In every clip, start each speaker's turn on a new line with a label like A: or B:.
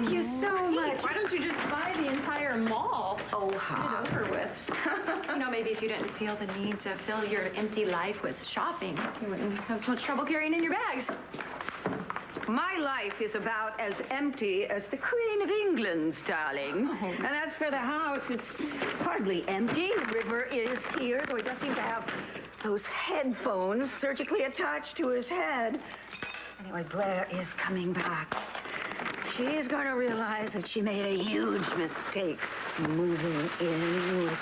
A: Thank you so much.
B: Why don't you just buy the entire mall?
A: Oh,
B: Get it over with. You know, maybe if you didn't feel the need to fill your empty life with shopping, you wouldn't have so much trouble carrying in your bags.
A: My life is about as empty as the Queen of England's, darling.
B: Oh.
A: And as for the house, it's hardly empty. The river is here, though he does seem to have those headphones surgically attached to his head. Anyway, Blair is coming back. She's going to realize that she made a huge mistake moving in with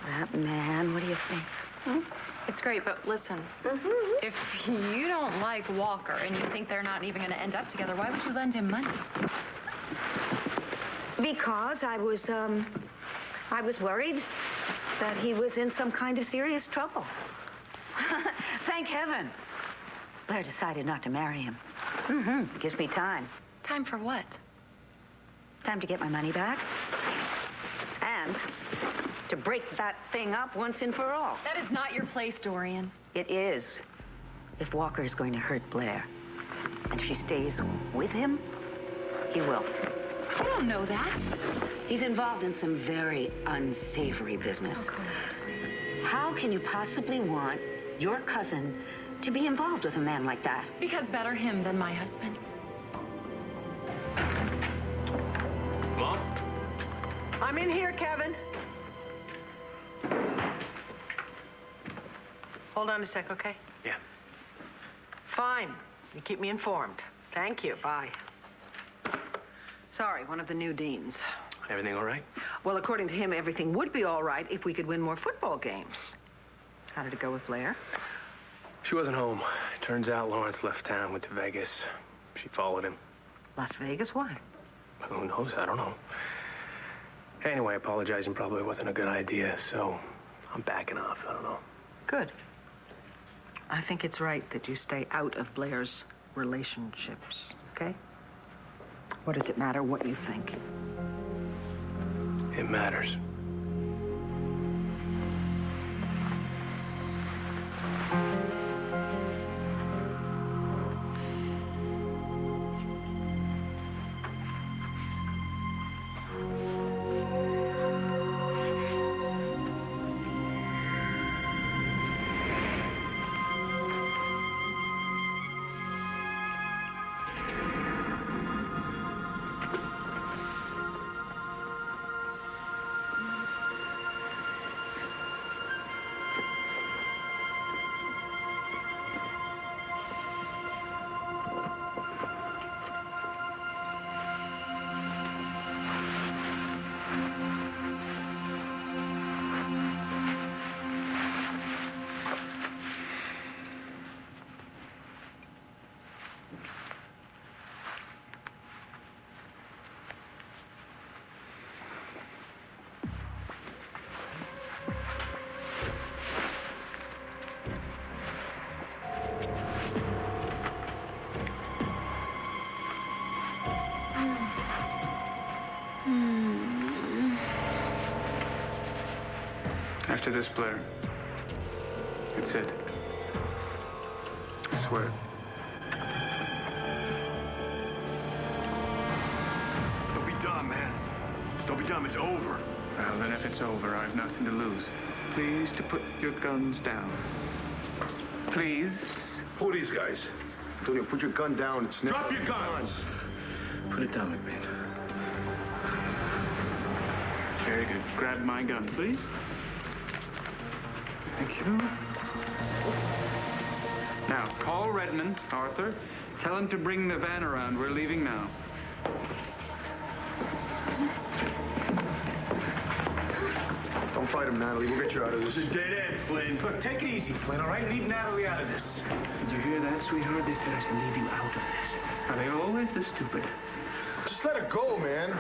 A: that man. What do you think?
B: Hmm? It's great, but listen. If you don't like Walker and you think they're not even going to end up together, why would you lend him money?
A: Because I was worried that he was in some kind of serious trouble. Thank heaven. Blair decided not to marry him. Gives me time.
B: Time for what?
A: Time to get my money back. And to break that thing up once and for all.
B: That is not your place, Dorian.
A: It is. If Walker is going to hurt Blair, and if she stays with him, he will.
B: I don't know that.
A: He's involved in some very unsavory business.
B: Okay.
A: How can you possibly want your cousin to be involved with a man like that?
B: Because better him than my husband.
C: Mom?
A: I'm in here, Kevin.
D: Hold on a sec, okay?
C: Yeah.
D: Fine. You keep me informed. Thank you. Bye. Sorry, one of the new deans.
C: Everything all right?
D: Well, according to him, everything would be all right if we could win more football games. How did it go with Blair?
C: She wasn't home. Turns out Lawrence left town, went to Vegas. She followed him.
D: Las Vegas? Why?
C: Who knows? I don't know. Anyway, apologizing probably wasn't a good idea, so I'm backing off. I don't know.
D: Good. I think it's right that you stay out of Blair's relationships, okay? What does it matter what you think?
C: It matters.
E: After this, Blair, that's it. I swear.
F: Don't be dumb, man. Don't be dumb. It's over.
E: Well, then if it's over, I've nothing to lose. Please to put your guns down. Please.
F: Who are these guys? Antonio, put your gun down. It's never...
C: Drop your guns! Put it down, McMahon.
E: Very good. Grab my gun, please. Thank you. Now, call Redmond, Arthur. Tell him to bring the van around. We're leaving now.
F: Don't fight him, Natalie. We'll get you out of this.
C: This is dead end, Flynn.
G: Look, take it easy, Flynn, all right? Leave Natalie out of this.
E: Did you hear that, sweetheart? They said I should leave you out of this. Are they always the stupid?
F: Just let it go, man.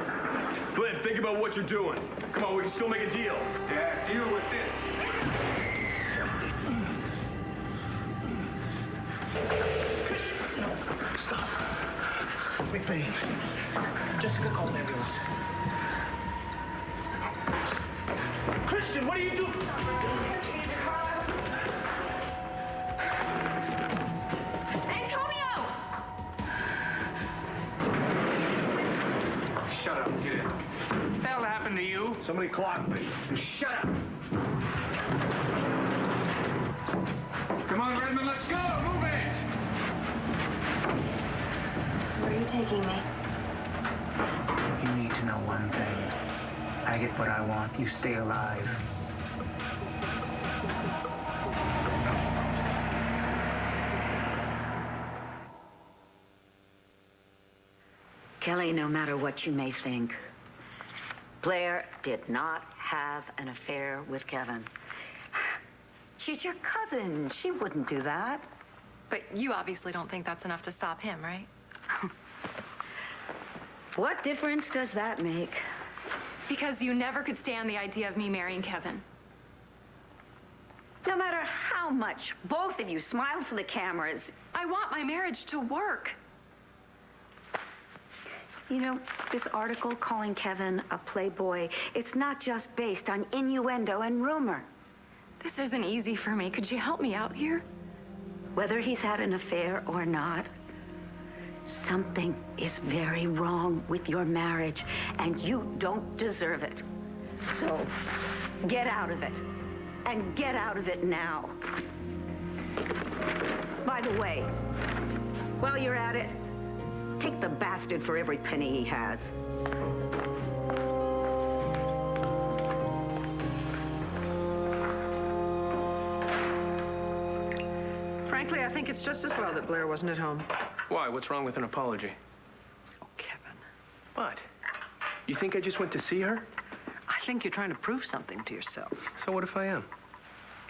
C: Flynn, think about what you're doing. Come on, we can still make a deal.
E: Yeah, deal with this.
G: Stop. McVeigh. Jessica, call an ambulance. Christian, what are you doing?
B: Antonio!
E: happened to you?
G: Somebody clocked me.
E: Shut up. Come on, Redmond, let's go. Move it.
B: Where are you taking me?
H: You need to know one thing. I get what I want. You stay alive.
A: Kelly, no matter what you may think, Blair did not have an affair with Kevin. She's your cousin. She wouldn't do that.
B: But you obviously don't think that's enough to stop him, right?
A: What difference does that make?
B: Because you never could stand the idea of me marrying Kevin.
A: No matter how much both of you smile for the cameras,
B: I want my marriage to work.
A: you know, this article calling Kevin a playboy, it's not just based on innuendo and rumor.
B: This isn't easy for me. Could you help me out here?
A: Whether he's had an affair or not, something is very wrong with your marriage, and you don't deserve it. So, get out of it. And get out of it now. By the way, while you're at it, take the bastard for every penny he has.
D: Frankly, I think it's just as well that Blair wasn't at home.
C: Why? What's wrong with an apology?
D: Oh, Kevin.
C: What? You think I just went to see her?
D: I think you're trying to prove something to yourself.
C: So what if I am?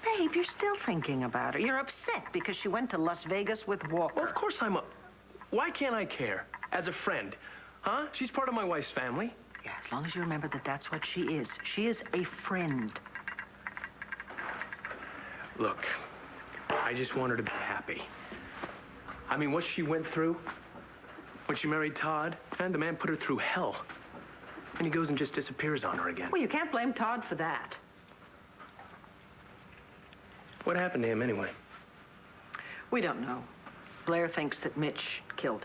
D: Babe, you're still thinking about her. You're upset because she went to Las Vegas with Walker.
C: Well, of course I'm a... Why can't I care? As a friend. Huh? She's part of my wife's family.
D: Yeah, as long as you remember that that's what she is. She is a friend.
C: Look, I just want her to be happy. I mean, what she went through when she married Todd, and the man put her through hell. And he goes and just disappears on her again.
D: Well, you can't blame Todd for that.
C: What happened to him anyway?
D: We don't know. Blair thinks that Mitch killed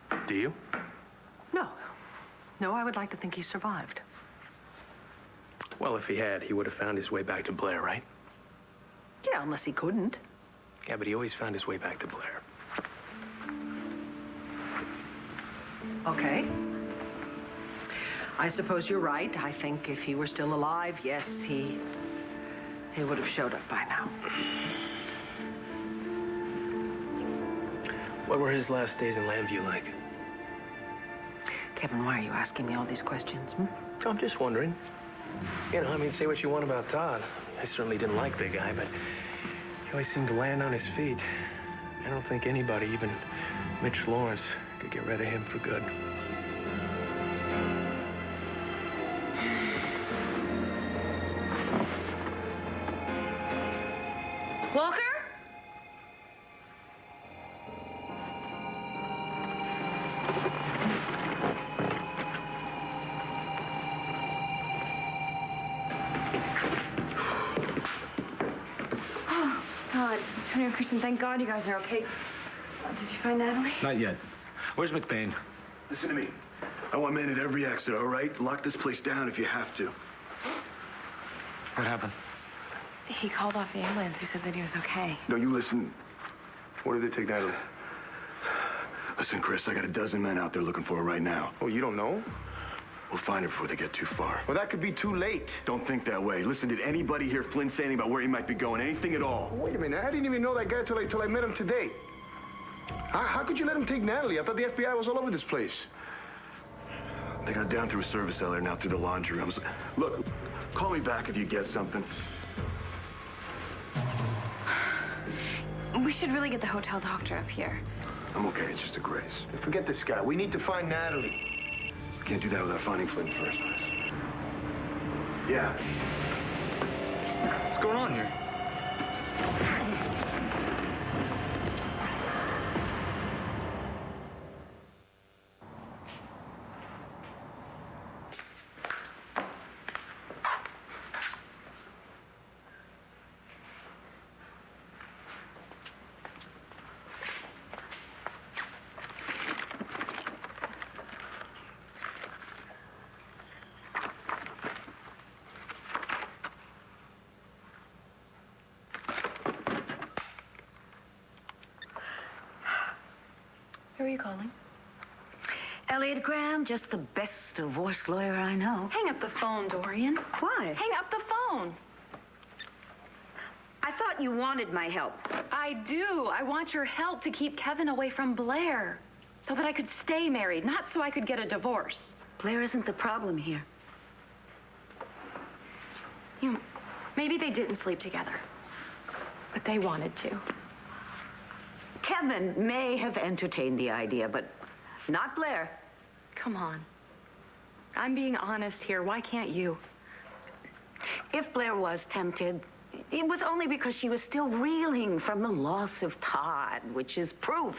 D: him.
C: Do you?
D: No. No, I would like to think he survived.
C: Well, if he had, he would have found his way back to Blair, right?
D: Yeah, unless he couldn't.
C: Yeah, but he always found his way back to Blair.
D: Okay. I suppose you're right. I think if he were still alive, yes, he would have showed up by now.
C: What were his last days in Lambview like?
D: Kevin, why are you asking me all these questions?
C: I'm just wondering. You know, I mean, say what you want about Todd. I certainly didn't like the guy, but he always seemed to land on his feet. I don't think anybody, even Mitch Lawrence, could get rid of him for good.
B: Walker? Oh, God. Tony and Kristen, thank God you guys are okay. Did you find Natalie?
G: Not yet. Where's McBain?
F: Listen to me. I want men at every exit, all right? Lock this place down if you have to.
G: What happened?
B: He called off the ambulance. He said that he was okay.
F: No, you listen. Where did they take Natalie? Listen, Chris, I got a dozen men out there looking for her right now.
C: Oh, you don't know?
F: We'll find her before they get too far.
G: Well, that could be too late.
F: Don't think that way. Listen, did anybody hear Flynn say anything about where he might be going? Anything at all?
G: Wait a minute. I didn't even know that guy till I met him today. How could you let him take Natalie? I thought the FBI was all over this place.
F: They got down through a service cellar, now through the laundry rooms. Look, call me back if you get something.
B: We should really get the hotel doctor up here.
F: I'm okay. It's just a grace.
G: Forget this guy. We need to find Natalie.
F: We can't do that without finding Flynn first. Yeah.
G: What's going on here?
A: Elliot Graham, just the best divorce lawyer I know.
B: Hang up the phone, Dorian.
A: Why?
B: Hang up the phone.
A: I thought you wanted my help.
B: I do. I want your help to keep Kevin away from Blair so that I could stay married, not so I could get a divorce.
A: Blair isn't the problem here.
B: You know, maybe they didn't sleep together, but they wanted to.
A: Kevin may have entertained the idea, but not Blair.
B: Come on. I'm being honest here. Why can't you?
A: If Blair was tempted, it was only because she was still reeling from the loss of Todd, which is proof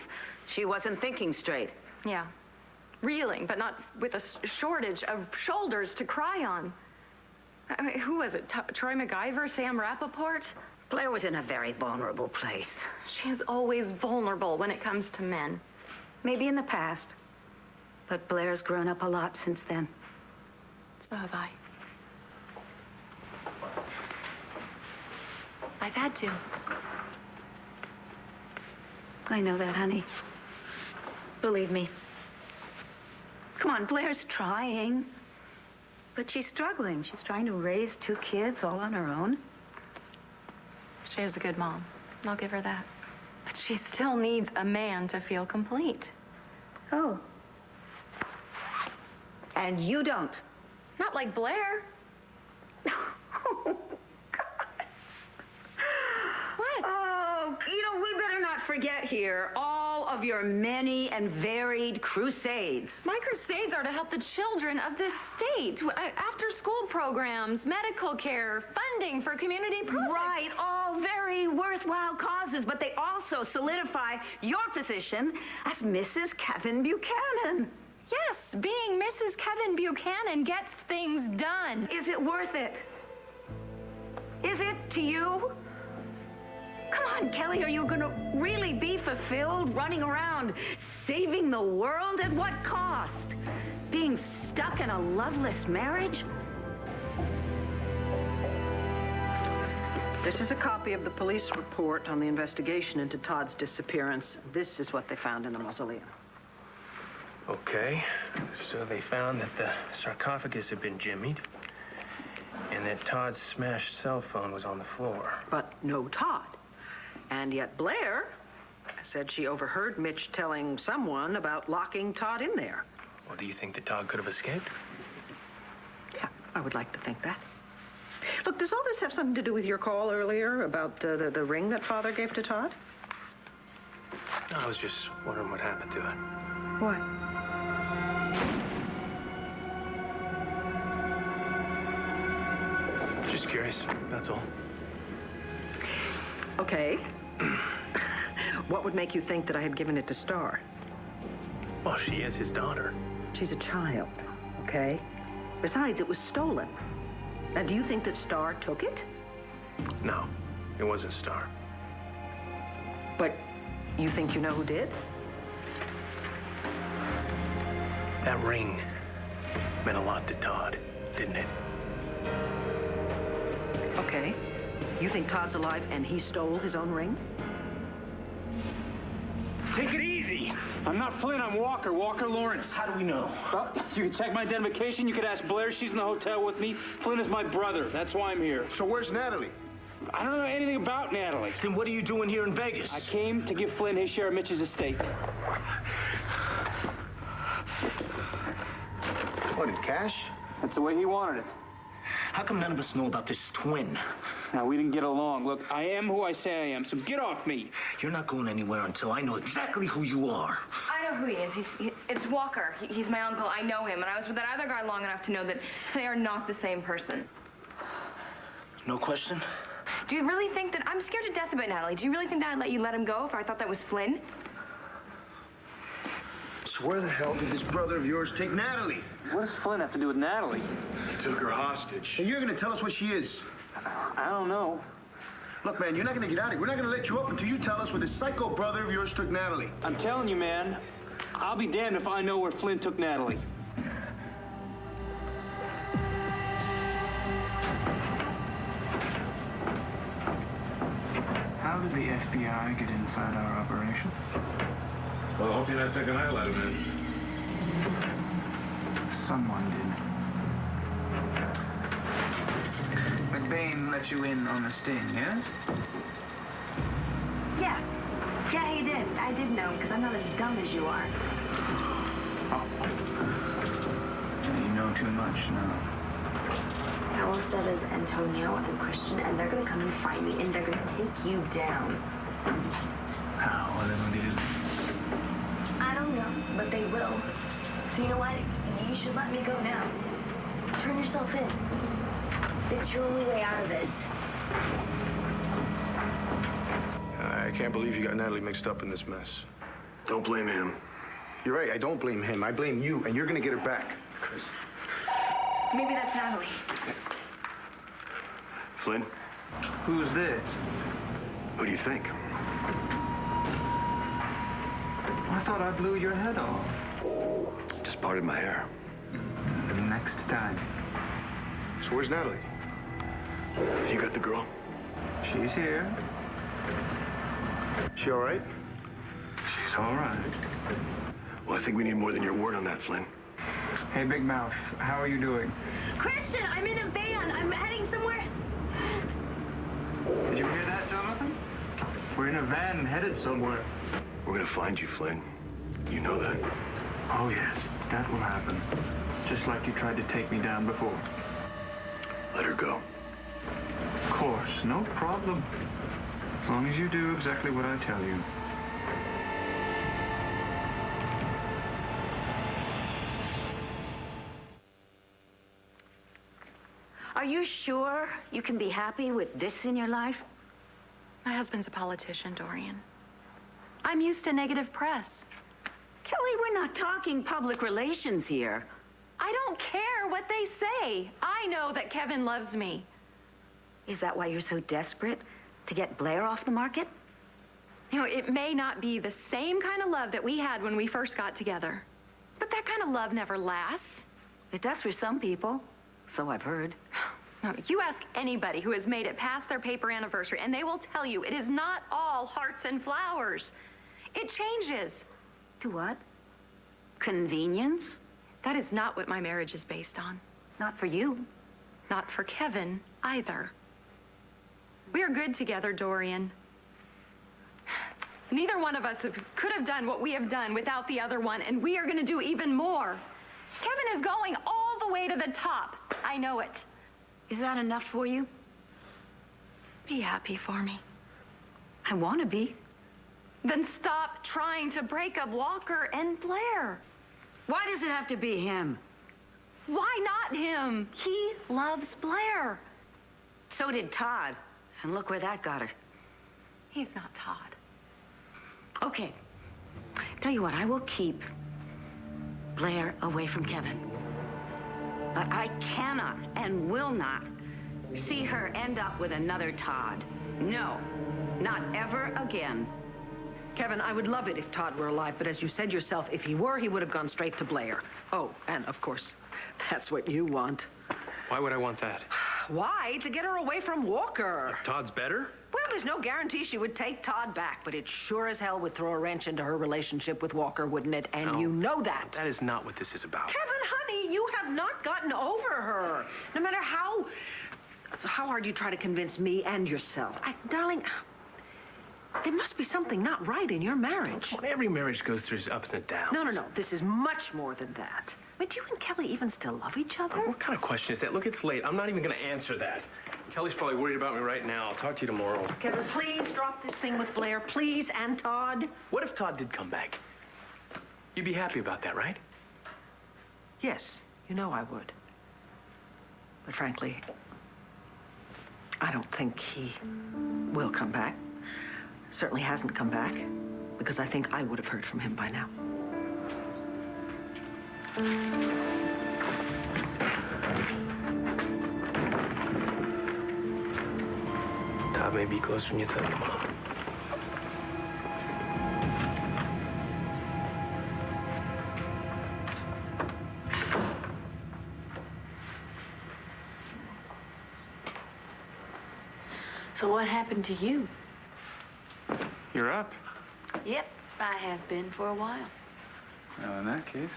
A: she wasn't thinking straight.
B: Yeah. Reeling, but not with a shortage of shoulders to cry on. I mean, who was it? Troy MacGyver? Sam Rappaport?
A: Blair was in a very vulnerable place.
B: She is always vulnerable when it comes to men.
A: Maybe in the past, but Blair's grown up a lot since then.
B: So have I. I've had to.
A: I know that, honey. Believe me. Come on, Blair's trying. But she's struggling. She's trying to raise 2 kids all on her own.
B: She is a good mom, and I'll give her that. But she still needs a man to feel complete.
A: Oh. And you don't.
B: Not like Blair.
A: Oh, God.
B: What?
A: Oh, we better not forget here all of your many and varied crusades.
B: My crusades are to help the children of this state. After-school programs, medical care, funding for community projects.
A: Right, all very worthwhile causes, but they also solidify your position as Mrs. Kevin Buchanan.
B: Yes, being Mrs. Kevin Buchanan gets things done.
A: Is it worth it? Is it to you? Come on, Kelly, are you going to really be fulfilled running around saving the world? At what cost? Being stuck in a loveless marriage?
D: This is a copy of the police report on the investigation into Todd's disappearance. This is what they found in the mausoleum.
C: Okay, so they found that the sarcophagus had been jimmied and that Todd's smashed cell phone was on the floor.
D: But no Todd. And yet Blair said she overheard Mitch telling someone about locking Todd in there.
C: Well, do you think that Todd could have escaped?
D: Yeah, I would like to think that. Look, does all this have something to do with your call earlier about the ring that Father gave to Todd?
C: No, I was just wondering what happened to it.
D: What?
C: Just curious, that's all.
D: Okay. What would make you think that I had given it to Star?
C: Well, she is his daughter.
D: She's a child, okay? Besides, it was stolen. Now, do you think that Star took it?
C: No, it wasn't Star.
D: But you think you know who did?
C: That ring meant a lot to Todd, didn't it?
D: Okay. You think Todd's alive and he stole his own ring?
I: Take it easy. I'm not Flynn, I'm Walker. Walker Lawrence.
C: How do we know?
I: Well, you can check my identification. You could ask Blair. She's in the hotel with me. Flynn is my brother. That's why I'm here.
G: So where's Natalie?
I: I don't know anything about Natalie.
C: Then what are you doing here in Vegas?
I: I came to give Flynn his share of Mitch's estate.
G: What, in cash?
I: That's the way he wanted it.
C: How come none of us know about this twin?
I: Now, we didn't get along. Look, I am who I say I am, so get off me.
C: You're not going anywhere until I know exactly who you are.
J: I know who he is. It's Walker. He's my uncle. I know him. And I was with that other guy long enough to know that they are not the same person.
C: No question?
J: Do you really think that... I'm scared to death about Natalie. Do you really think that I'd let you let him go if I thought that was Flynn?
G: So where the hell did this brother of yours take Natalie?
I: What does Flynn have to do with Natalie?
F: He took her hostage.
G: And you're going to tell us what she is?
I: I don't know.
G: Look, man, you're not going to get out of here. We're not going to let you up until you tell us where this psycho brother of yours took Natalie.
I: I'm telling you, man, I'll be damned if I know where Flynn took Natalie.
H: How did the FBI get inside our operation?
F: Well, I hope you're not thinking I let him in.
H: Someone did. McBain let you in on the sting, yes?
A: Yeah. Yeah, he did. I did know, because I'm not as dumb as you are.
H: Oh. You know too much now.
A: Howell said is Antonio and Christian, and they're going to come and find me, and they're going to take you down.
H: How will they do?
A: I don't know, but they will. So you know what? You should let me go now. Turn yourself in. It's your only way out of this.
G: I can't believe you got Natalie mixed up in this mess.
F: Don't blame him.
G: You're right, I don't blame him. I blame you, and you're gonna get her back. Chris.
J: Maybe that's Natalie.
F: Flynn,
H: Who's this?
F: who do you think?
H: I thought I blew your head off.
F: Just parted my hair.
H: Next time.
G: So where's Natalie?
F: You got the girl?
H: She's here.
G: She all right?
H: She's all right.
F: Well, I think we need more than your word on that, Flynn.
H: Hey, Big Mouth, how are you doing?
A: Christian, I'm in a van. I'm heading somewhere.
H: Did you hear that, Jonathan? We're in a van headed somewhere.
F: We're gonna find you, Flynn. You know that.
H: Oh, yes, that will happen. Just like you tried to take me down before.
F: Let her go.
H: Of course, no problem. As long as you do exactly what I tell you.
A: Are you sure you can be happy with this in your life?
B: My husband's a politician, Dorian. I'm used to negative press.
A: Kelly, we're not talking public relations here.
B: I don't care what they say. I know that Kevin loves me.
A: Is that why you're so desperate to get Blair off the market?
B: You know, it may not be the same kind of love that we had when we first got together. But that kind of love never lasts.
A: It does for some people. So I've heard.
B: No, you ask anybody who has made it past their paper anniversary, and they will tell you it is not all hearts and flowers. It changes.
A: To what? Convenience?
B: That is not what my marriage is based on.
A: Not for you.
B: Not for Kevin, either. We are good together, Dorian. Neither one of us could have done what we have done without the other one, and we are going to do even more. Kevin is going all the way to the top. I know it.
A: Is that enough for you?
B: Be happy for me.
A: I want to be.
B: Then stop trying to break up Walker and Blair.
A: Why does it have to be him?
B: Why not him? He loves Blair.
A: So did Todd. And look where that got her.
B: He's not Todd.
A: Okay. Tell you what, I will keep Blair away from Kevin. But I cannot and will not see her end up with another Todd. No, not ever again.
D: Kevin, I would love it if Todd were alive, but as you said yourself, if he were, he would have gone straight to Blair. Oh, and of course, that's what you want.
C: Why would I want that?
D: Why? To get her away from Walker.
C: Todd's better?
D: Well, there's no guarantee she would take Todd back, but it sure as hell would throw a wrench into her relationship with Walker, wouldn't it? And
C: No.
D: you know that.
C: That is not what this is about.
D: Kevin, honey, you have not gotten over her. No matter how hard you try to convince me and yourself. Darling, there must be something not right in your marriage.
C: Well, every marriage goes through its ups and downs.
D: No. This is much more than that. I mean, do you and Kelly even still love each other?
C: What kind of question is that? Look, it's late. I'm not even going to answer that. Kelly's probably worried about me right now. I'll talk to you tomorrow.
D: Kevin, please drop this thing with Blair, please, and Todd.
C: What if Todd did come back? You'd be happy about that, right?
D: Yes, you know I would. But frankly, I don't think he will come back. Certainly hasn't come back, because I think I would have heard from him by now.
C: Todd may be closer than you think, Mom.
A: So what happened to you?
E: You're up.
A: Yep, I have been for a while.
E: Well, in that case,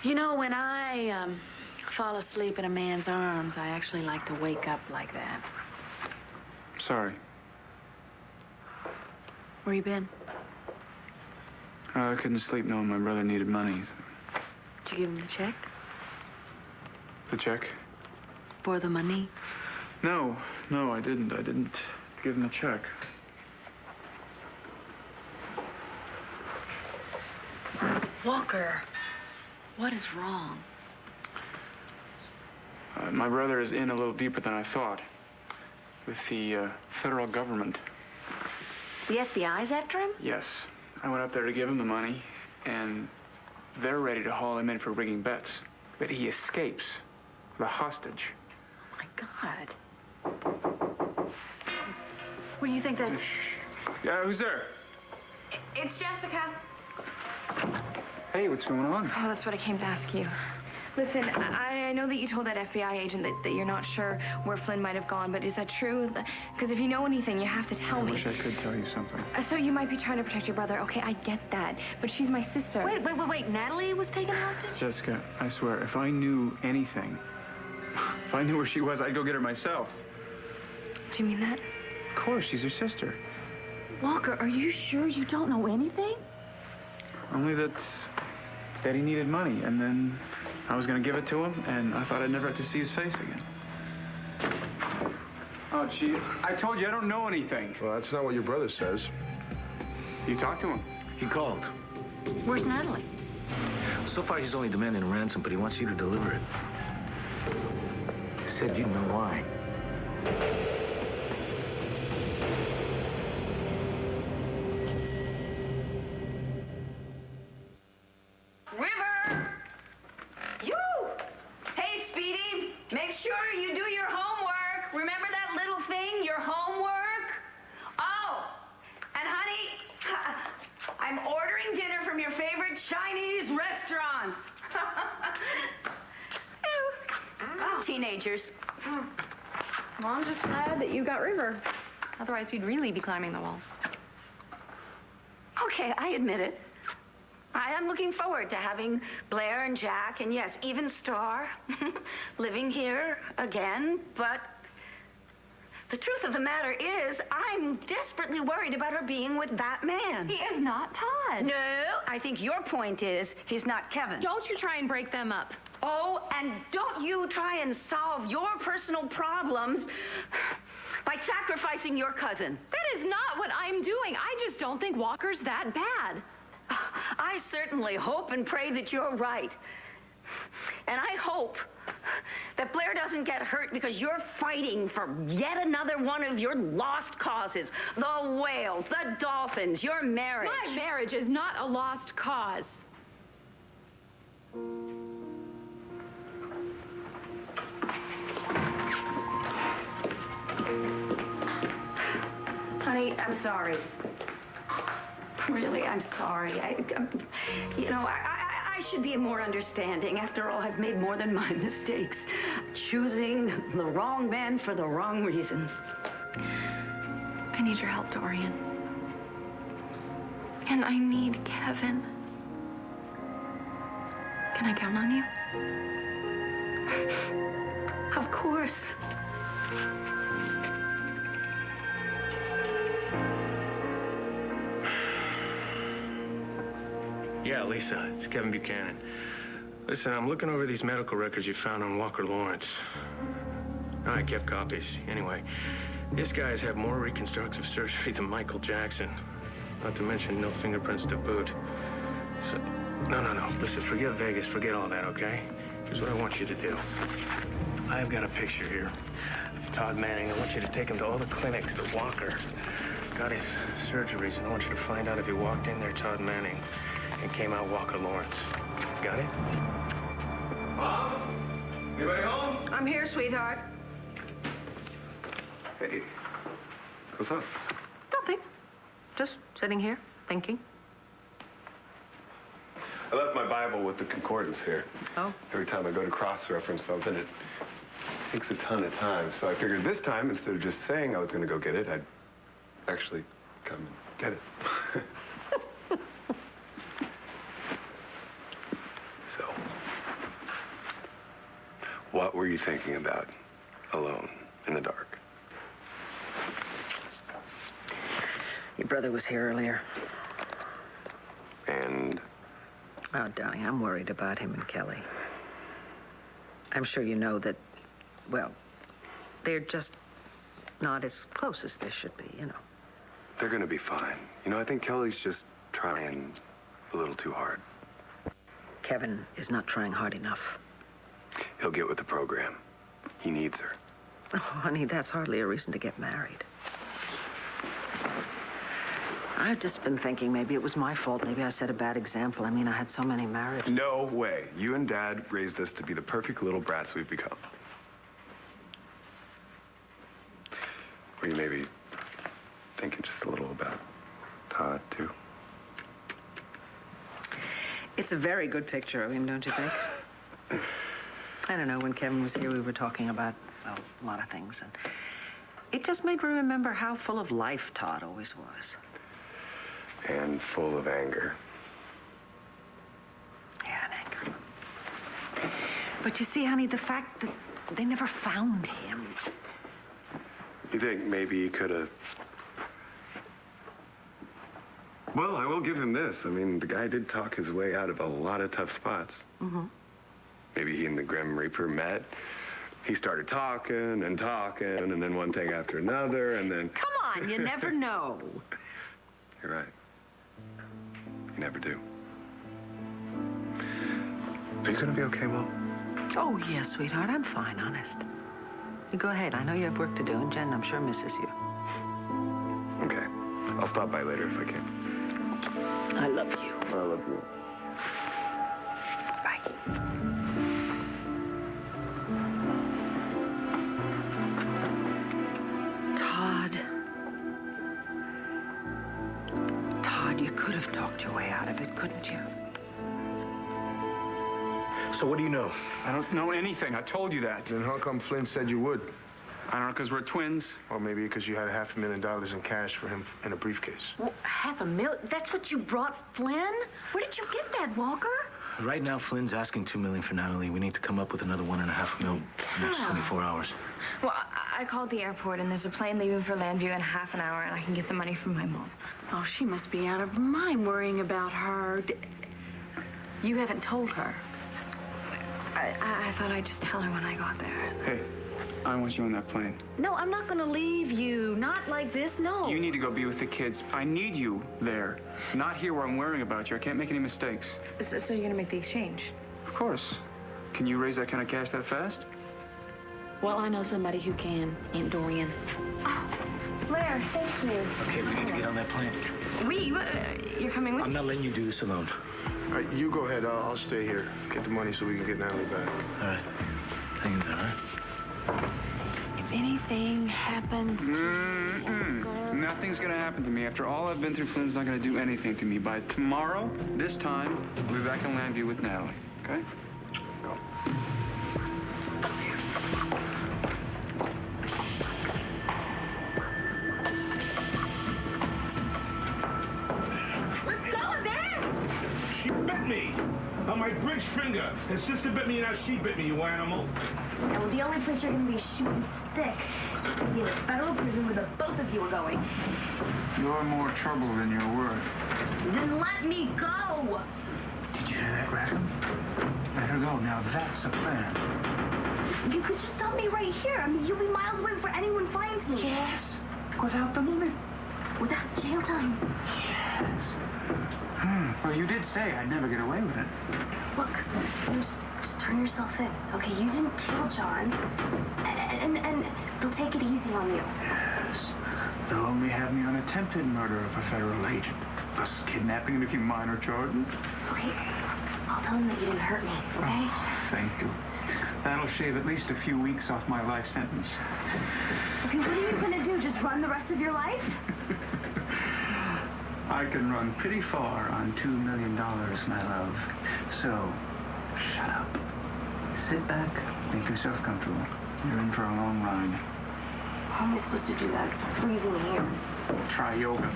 K: You know, when I fall asleep in a man's arms, I actually like to wake up like that.
E: Sorry.
K: Where you been?
E: I couldn't sleep knowing my brother needed money.
K: Did you give him the check?
E: The check?
K: For the money?
E: No, I didn't. I didn't give him a check.
K: Walker, what is wrong?
E: My brother is in a little deeper than I thought. With the federal government.
K: The FBI's after him?
E: Yes. I went up there to give him the money, and they're ready to haul him in for rigging bets. But he escapes with a hostage.
K: Oh, my God. What do you think that...
E: Shh. Yeah, who's there?
J: It's Jessica.
E: Hey, what's going on?
J: Oh, that's what I came to ask you. Listen, I know that you told that FBI agent that you're not sure where Flynn might have gone, but is that true? Because if you know anything, you have to tell me.
E: I wish I could tell you something.
J: So you might be trying to protect your brother. Okay, I get that. But she's my sister.
K: Wait. Natalie was taken hostage?
E: Jessica, I swear, if I knew anything, if I knew where she was, I'd go get her myself.
J: Do you mean that?
E: Of course, she's her sister.
K: Walker, are you sure you don't know anything?
E: Only that Daddy needed money, and then I was going to give it to him, and I thought I'd never have to see his face again. Oh, gee, I told you I don't know anything.
G: Well, that's not what your brother says.
E: You talked to him?
C: He called.
K: Where's Natalie?
C: So far, he's only demanding a ransom, but he wants you to deliver it. He said you'd know why.
A: River! You! Hey, Speedy, make sure you do your homework. Remember that little thing, your homework? Oh, and honey, I'm ordering dinner from your favorite Chinese restaurant. Oh, teenagers.
B: Well, I'm just glad that you got River. Otherwise, you'd really be climbing the walls.
A: Okay, I admit it. I am looking forward to having Blair and Jack, and yes, even Star, living here again, but the truth of the matter is, I'm desperately worried about her being with that man.
B: He is not Todd.
A: No, I think your point is he's not Kevin.
B: Don't you try and break them up.
A: Oh, and don't you try and solve your personal problems by sacrificing your cousin.
B: That is not what I'm doing. I just don't think Walker's that bad.
A: I certainly hope and pray that you're right. And I hope that Blair doesn't get hurt because you're fighting for yet another one of your lost causes. The whales, the dolphins, your marriage.
B: My marriage is not a lost cause.
A: Honey, I'm sorry. Really, I'm sorry. I should be more understanding. After all, I've made more than my mistakes. Choosing the wrong man for the wrong reasons.
B: I need your help, Dorian. And I need Kevin. Can I count on you?
A: Of course.
C: Yeah, Lisa, it's Kevin Buchanan. Listen, I'm looking over these medical records you found on Walker Lawrence. I kept copies. Anyway, this guy's had more reconstructive surgery than Michael Jackson. Not to mention no fingerprints to boot. So, no. Listen, forget Vegas. Forget all that, okay? Here's what I want you to do. I've got a picture here of Todd Manning. I want you to take him to all the clinics that Walker got his surgeries, and I want you to find out if he walked in there Todd Manning and came out Walker Lawrence. Got it?
F: Mom? Anybody home?
A: I'm here, sweetheart.
F: Hey. What's up?
D: Nothing. Just sitting here, thinking.
F: I left my Bible with the concordance here.
D: Oh?
F: Every time I go to cross-reference something, it takes a ton of time. So I figured this time, instead of just saying I was going to go get it, I'd actually come and get it.
C: So,
F: What were you thinking about, alone, in the dark?
D: Your brother was here earlier.
F: And?
D: Oh, darling, I'm worried about him and Kelly. I'm sure you know that, well, they're just not as close as they should be, you know.
F: They're gonna be fine. You know, I think Kelly's just trying a little too hard.
D: Kevin is not trying hard enough.
F: He'll get with the program. He needs her.
D: Oh, honey, that's hardly a reason to get married. I've just been thinking maybe it was my fault. Maybe I set a bad example. I mean, I had so many marriages.
F: No way. You and Dad raised us to be the perfect little brats we've become. Were you maybe thinking just a little about Todd, too?
D: It's a very good picture of him, don't you think? I don't know, when Kevin was here, we were talking about, well, a lot of things, and it just made me remember how full of life Todd always was.
F: And full of anger.
D: Yeah, and anger. But you see, honey, the fact that they never found him.
F: You think maybe he could have... Well, I will give him this. I mean, the guy did talk his way out of a lot of tough spots.
D: Mm-hmm.
F: Maybe he and the Grim Reaper met. He started talking, and then one thing after another, and then...
D: Come on, you never know.
F: You're right. You never do. Are you gonna be okay, Mom?
D: Oh, yes, sweetheart. I'm fine, honest. You go ahead. I know you have work to do, and Jen, I'm sure, misses you.
F: Okay. I'll stop by later if I can.
D: I love you.
F: I love you.
D: Bye. Todd, you could have talked your way out of it, couldn't you?
G: So what do you know?
E: I don't know anything. I told you that.
G: Then how come Flynn said you would?
E: I don't know, because we're twins.
G: Or maybe because you had $500,000 in cash for him in a briefcase.
A: Well, $500,000? That's what you brought Flynn? Where did you get that, Walker?
C: Right now, Flynn's asking $2 million for Natalie. We need to come up with another $1.5 million in the next 24 hours.
J: Well, I called the airport, and there's a plane leaving for Landview in half an hour, and I can get the money from my mom.
K: Oh, she must be out of her mind worrying about her. You haven't told her.
J: I thought I'd just tell her when I got there.
E: Hey, I want you on that plane.
A: No, I'm not going to leave you. Not like this, no.
E: You need to go be with the kids. I need you there. Not here where I'm worrying about you. I can't make any mistakes.
J: So you're going to make the exchange?
E: Of course. Can you raise that kind of cash that fast?
K: Well, I know somebody who can, Aunt Dorian.
J: Oh, Blair, thank you.
C: Okay, we need to get on that plane.
J: You're coming with me?
C: I'm not letting you do this alone.
G: All right, you go ahead. I'll stay here. Get the money so we can get Natalie back.
C: All right. Hang in there, all right?
K: If anything happens to Walker...
E: Nothing's gonna happen to me. After all I've been through, Flynn's not gonna do anything to me. By tomorrow, this time, we'll be back in Landview with Natalie. Okay? Go.
G: She bit me on my bridge finger. His sister bit me and now she bit me, you animal.
A: Yeah, well, the only place you're going to be shooting stick is in a federal prison where the both of you are going.
E: You're more trouble than you're worth.
A: Then let me go!
H: Did you hear that, Rackham? Let her go. Now that's a plan.
A: You could just stop me right here. I mean, you'll be miles away before anyone finds me.
H: Yes. Without the money.
A: Without jail time.
H: Yes. Well, you did say I'd never get away with it.
A: Look, just turn yourself in. Okay, you didn't kill John. And they'll take it easy on you.
H: Yes. They'll only have me on attempted murder of a federal agent. Thus kidnapping and a few minor charges.
A: Okay, I'll tell them that you didn't hurt me, okay?
H: Oh, thank you. That'll shave at least a few weeks off my life sentence.
A: Okay, what are you gonna do? Just run the rest of your life?
H: I can run pretty far on $2 million, my love. So, shut up. Sit back, make yourself comfortable. You're in for a long ride.
A: How am I supposed to do that? It's freezing here.
H: Try yoga.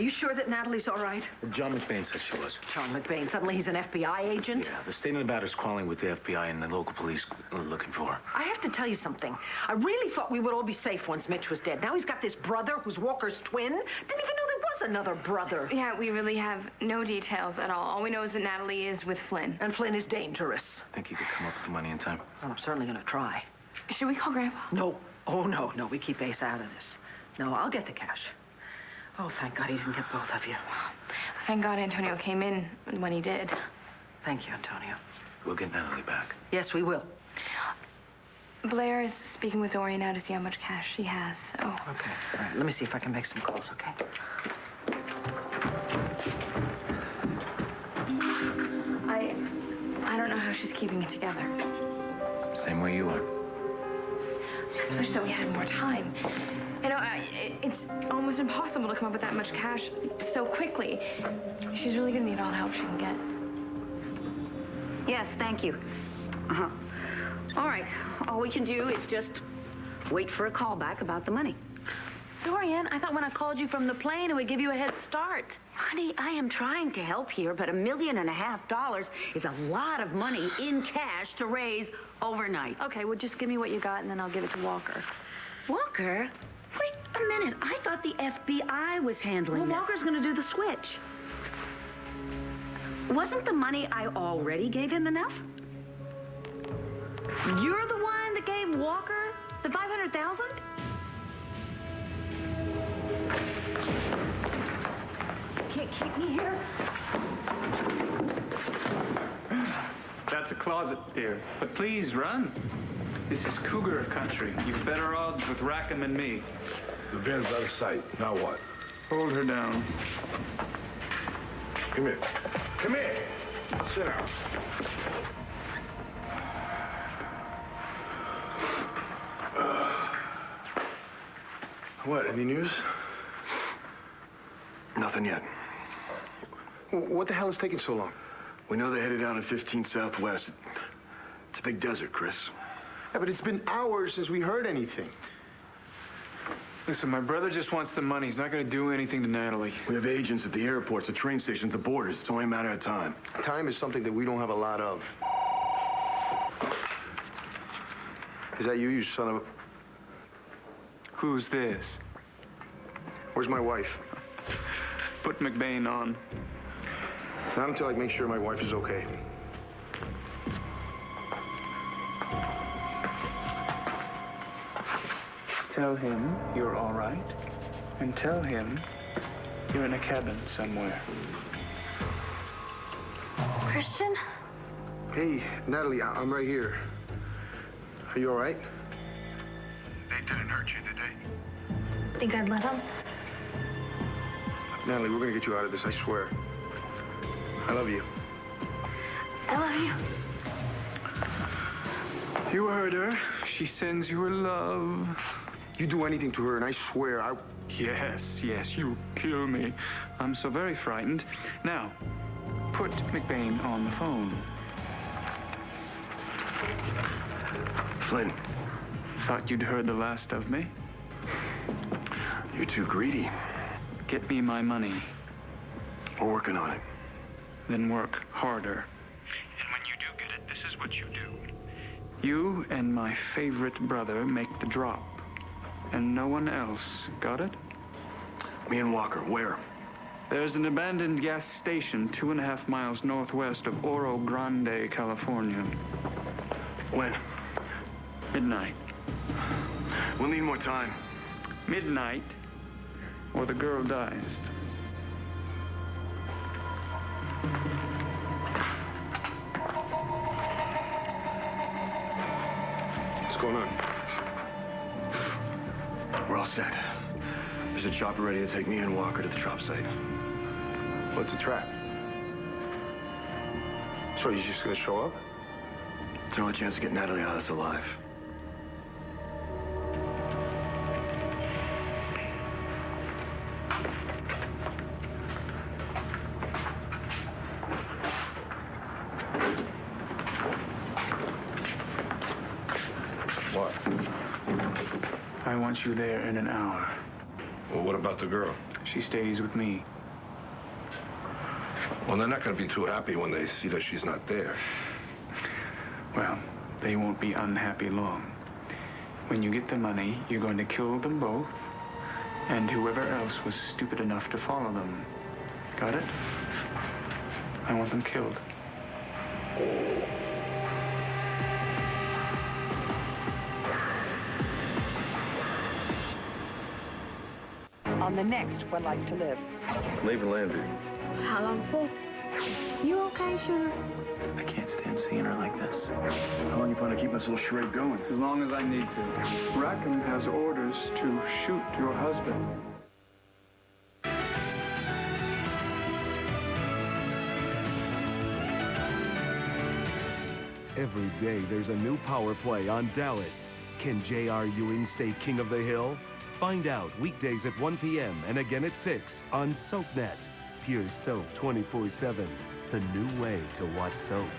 D: Are you sure that Natalie's all right?
L: John McBain said she was.
D: John McBain, suddenly he's an FBI agent?
L: Yeah, the state of Nevada's calling with the FBI and the local police looking for her.
D: I have to tell you something. I really thought we would all be safe once Mitch was dead. Now he's got this brother who's Walker's twin. Didn't even know there was another brother.
J: Yeah, we really have no details at all. All we know is that Natalie is with Flynn.
D: And Flynn is dangerous.
L: Think you could come up with the money in time?
D: Well, I'm certainly going to try.
J: Should we call Grandpa?
D: No. Oh, no. We keep Ace out of this. No, I'll get the cash. Oh, thank God he didn't get both of you.
J: Thank God Antonio came in when he did.
D: Thank you, Antonio.
L: We'll get Natalie back.
D: Yes, we will.
J: Blair is speaking with Dory now to see how much cash she has, so...
D: Okay. All right, let me see if I can make some calls, okay?
J: I don't know how she's keeping it together.
L: Same way you are.
J: I just wish that we had more time. You know, it's almost impossible to come up with that much cash so quickly. She's really gonna need all the help she can get.
A: Yes, thank you. All right. All we can do is just wait for a call back about the money.
K: Dorian, I thought when I called you from the plane, it would give you a head start.
A: Honey, I am trying to help here, but $1.5 million is a lot of money in cash to raise overnight.
K: Okay, well, just give me what you got, and then I'll give it to Walker.
A: Walker? Wait a minute. I thought the FBI was handling this.
K: Walker's going to do the switch.
A: Wasn't the money I already gave him enough?
K: You're the one that gave Walker the $500,000?
A: Can't keep me here.
E: That's a closet, dear. But please run. This is cougar country. You've better odds with Rackham and me.
G: The van's out of sight. Now what?
E: Hold her down.
G: Come here. Come here. Sit down. What, any news?
M: Nothing yet.
G: What the hell is taking so long?
M: We know they headed out on 15 Southwest. It's a big desert, Chris.
G: Yeah, but it's been hours since we heard anything.
E: Listen, my brother just wants the money. He's not going to do anything to Natalie.
M: We have agents at the airports, the train stations, the borders. It's only a matter of time.
G: Time is something that we don't have a lot of. Is that you son of a...
E: Who's this?
G: Where's my wife?
E: Put McBain on.
G: Not until I make sure my wife is okay.
E: Tell him you're all right, and tell him you're in a cabin somewhere.
A: Christian?
G: Hey, Natalie, I'm right here. Are you all right?
M: They didn't hurt you, did they?
A: Think I'd let him?
G: Natalie, we're gonna get you out of this, I swear. I love you.
A: I love you.
E: You heard her. She sends you her love.
G: You do anything to her, and I swear I...
E: Yes, you kill me. I'm so very frightened. Now, put McBain on the phone.
M: Flynn.
E: Thought you'd heard the last of me.
M: You're too greedy.
E: Get me my money.
M: We're working on it.
E: Then work harder. And when you do get it, this is what you do. You and my favorite brother make the drop. And no one else. Got it?
M: Me and Walker, where?
E: There's an abandoned gas station 2.5 miles northwest of Oro Grande, California.
M: When?
E: Midnight.
M: We'll need more time.
E: Midnight, or the girl dies.
G: What's going on?
M: We're all set. There's a chopper ready to take me and Walker to the drop site.
G: What's a trap? So you're just gonna show up?
M: It's our only chance to get Natalie out of this alive.
G: What?
E: I want you there in an hour.
G: Well, what about the girl?
E: She stays with me.
G: Well, they're not going to be too happy when they see that she's not there.
E: Well, they won't be unhappy long. When you get the money, you're going to kill them both, and whoever else was stupid enough to follow them. Got it? I want them killed.
N: On the next One Life to Live.
F: Leaving Landry.
K: How long for? You okay, sugar?
E: I can't stand seeing her like this.
M: How long you plan to keep this little charade going?
E: As long as I need to. Rackham has orders to shoot your husband.
O: Every day there's a new power play on Dallas. Can J.R. Ewing stay king of the hill? Find out weekdays at 1 p.m. and again at 6 on SoapNet. Pure soap 24/7. The new way to watch soaps.